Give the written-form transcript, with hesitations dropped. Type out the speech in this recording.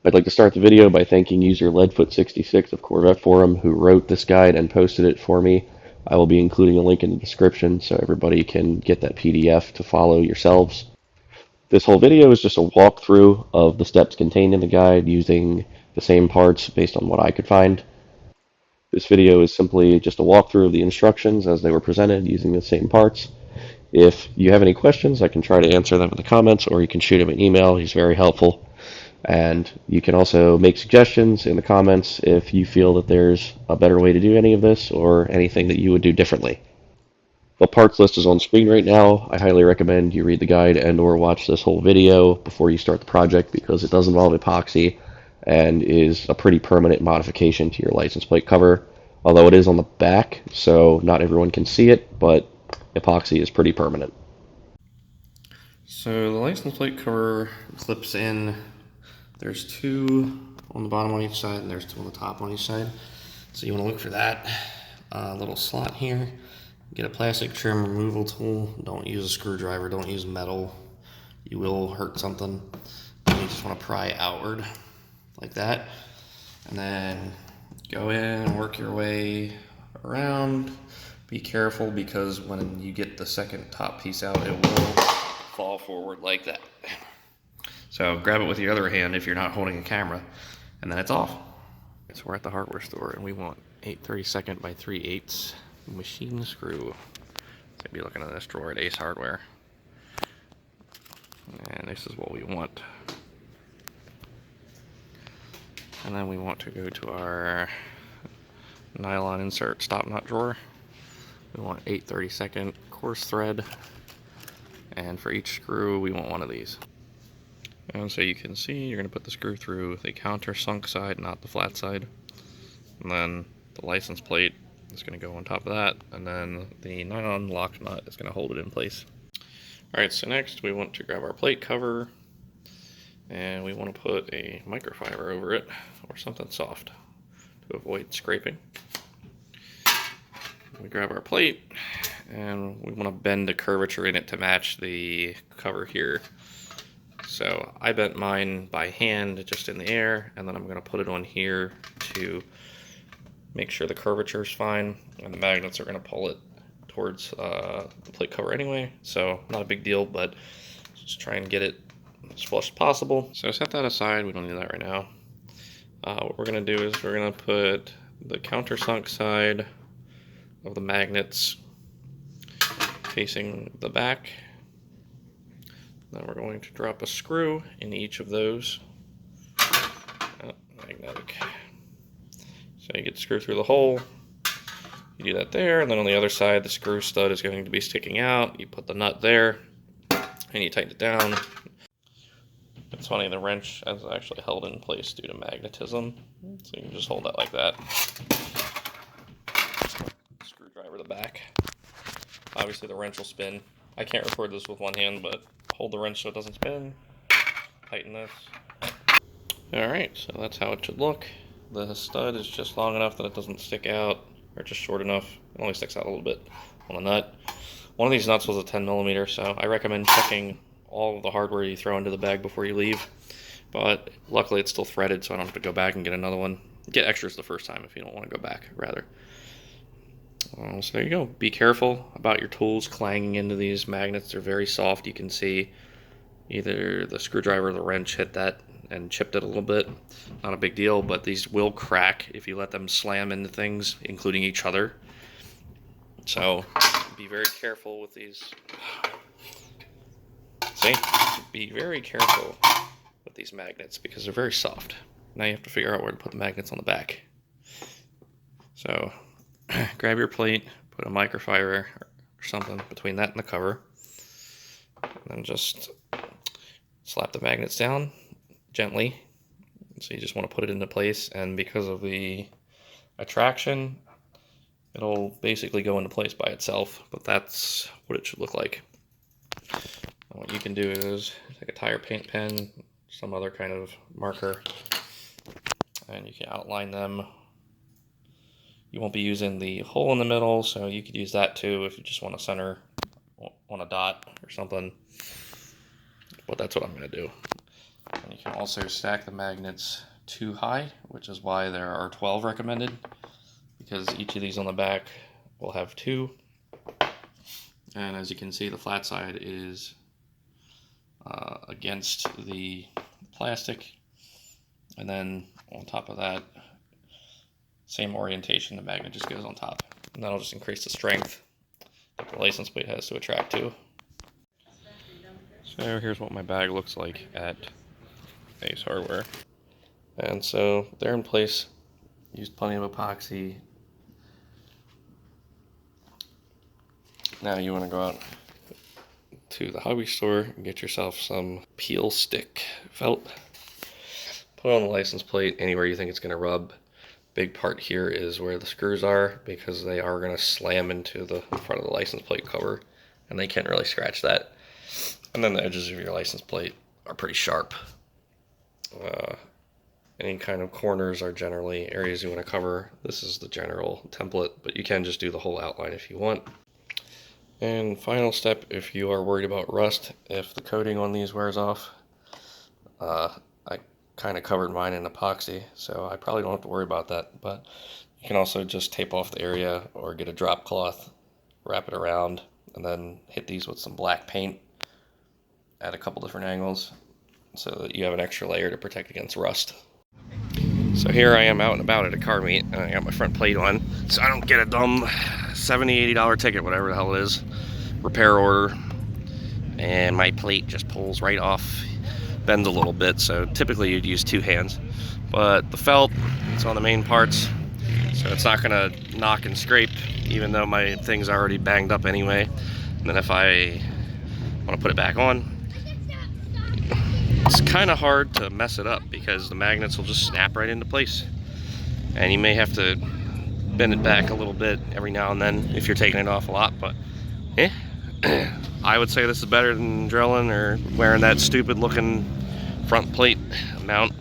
I'd like to start the video by thanking user Leadfoot66 of Corvette Forum who wrote this guide and posted it for me. I will be including a link in the description so everybody can get that PDF to follow yourselves. This whole video is just a walkthrough of the steps contained in the guide using the same parts based on what I could find. This video is simply just a walkthrough of the instructions as they were presented using the same parts. If you have any questions, I can try to answer them in the comments, or you can shoot him an email. He's very helpful. And you can also make suggestions in the comments if you feel that there's a better way to do any of this or anything that you would do differently. The parts list is on screen right now. I highly recommend you read the guide and or watch this whole video before you start the project because it does involve epoxy and is a pretty permanent modification to your license plate cover, although it is on the back, so not everyone can see it, but epoxy is pretty permanent. So the license plate cover clips in. There's two on the bottom on each side, and there's two on the top on each side. So you want to look for that little slot here. Get a plastic trim removal tool. Don't use a screwdriver. Don't use metal. You will hurt something. And you just want to pry outward like that. And then go in and work your way around. Be careful because when you get the second top piece out, it will fall forward like that. So grab it with your other hand if you're not holding a camera, and then it's off. So we're at the hardware store and we want 8/32 by 3/8 machine screw. So be looking in this drawer at Ace Hardware. And this is what we want. And then we want to go to our nylon insert stop knot drawer. We want 8/32 coarse thread. And for each screw, we want one of these. And so you can see, you're going to put the screw through the countersunk side, not the flat side. And then the license plate is going to go on top of that. And then the nylon lock nut is going to hold it in place. Alright, so next we want to grab our plate cover. And we want to put a microfiber over it, or something soft, to avoid scraping. We grab our plate, and we want to bend the curvature in it to match the cover here. So I bent mine by hand just in the air, and then I'm going to put it on here to make sure the curvature is fine, and the magnets are going to pull it towards the plate cover anyway, so not a big deal, but just try and get it as flush as possible. So set that aside, we don't need that right now. What we're going to do is we're going to put the countersunk side of the magnets facing the back. Then we're going to drop a screw in each of those. Oh, magnetic. So you get the screw through the hole. You do that there, and then on the other side, the screw stud is going to be sticking out. You put the nut there, and you tighten it down. It's funny, the wrench is actually held in place due to magnetism. So you can just hold that like that. Screwdriver the back. Obviously the wrench will spin. I can't record this with one hand, but hold the wrench so it doesn't spin. Tighten this. Alright, so that's how it should look. The stud is just long enough that it doesn't stick out, or just short enough. It only sticks out a little bit on the nut. One of these nuts was a 10mm, so I recommend checking all of the hardware you throw into the bag before you leave. But luckily it's still threaded, so I don't have to go back and get another one. Get extras the first time if you don't want to go back, rather. So there you go. Be careful about your tools clanging into these magnets. They're very soft. You can see either the screwdriver or the wrench hit that and chipped it a little bit. Not a big deal, but these will crack if you let them slam into things, including each other. So be very careful with these. See? Be very careful with these magnets because they're very soft. Now you have to figure out where to put the magnets on the back. So grab your plate, put a microfiber or something between that and the cover, and then just slap the magnets down gently. So you just want to put it into place, and because of the attraction, it'll basically go into place by itself, but that's what it should look like. And what you can do is take a tire paint pen, some other kind of marker, and you can outline them. You won't be using the hole in the middle, so you could use that too if you just want to center on a dot or something. But that's what I'm going to do. And you can also stack the magnets too high, which is why there are 12 recommended, because each of these on the back will have 2. And as you can see, the flat side is against the plastic, and then on top of that, same orientation, the magnet just goes on top, and that'll just increase the strength that the license plate has to attract to. So here's what my bag looks like at Ace Hardware. And so they're in place, used plenty of epoxy. Now you want to go out to the hobby store and get yourself some peel stick felt. Put on the license plate anywhere you think it's going to rub. Big part here is where the screws are, because they are going to slam into the front of the license plate cover, and they can't really scratch that. And then the edges of your license plate are pretty sharp. Any kind of corners are generally areas you want to cover. This is the general template, but you can just do the whole outline if you want. And final step, if you are worried about rust, if the coating on these wears off, I kind of covered mine in epoxy, so I probably don't have to worry about that. But you can also just tape off the area or get a drop cloth, wrap it around, and then hit these with some black paint at a couple different angles so that you have an extra layer to protect against rust. So here I am out and about at a car meet, and I got my front plate on, so I don't get a dumb $70, $80 ticket, whatever the hell it is, repair order, and my plate just pulls right off, bends a little bit, so typically you'd use 2 hands. But the felt, it's on the main parts, so it's not gonna knock and scrape, even though my thing's already banged up anyway. And then if I want to put it back on, it's kind of hard to mess it up because the magnets will just snap right into place, and you may have to bend it back a little bit every now and then if you're taking it off a lot. But I would say this is better than drilling or wearing that stupid looking front plate mount.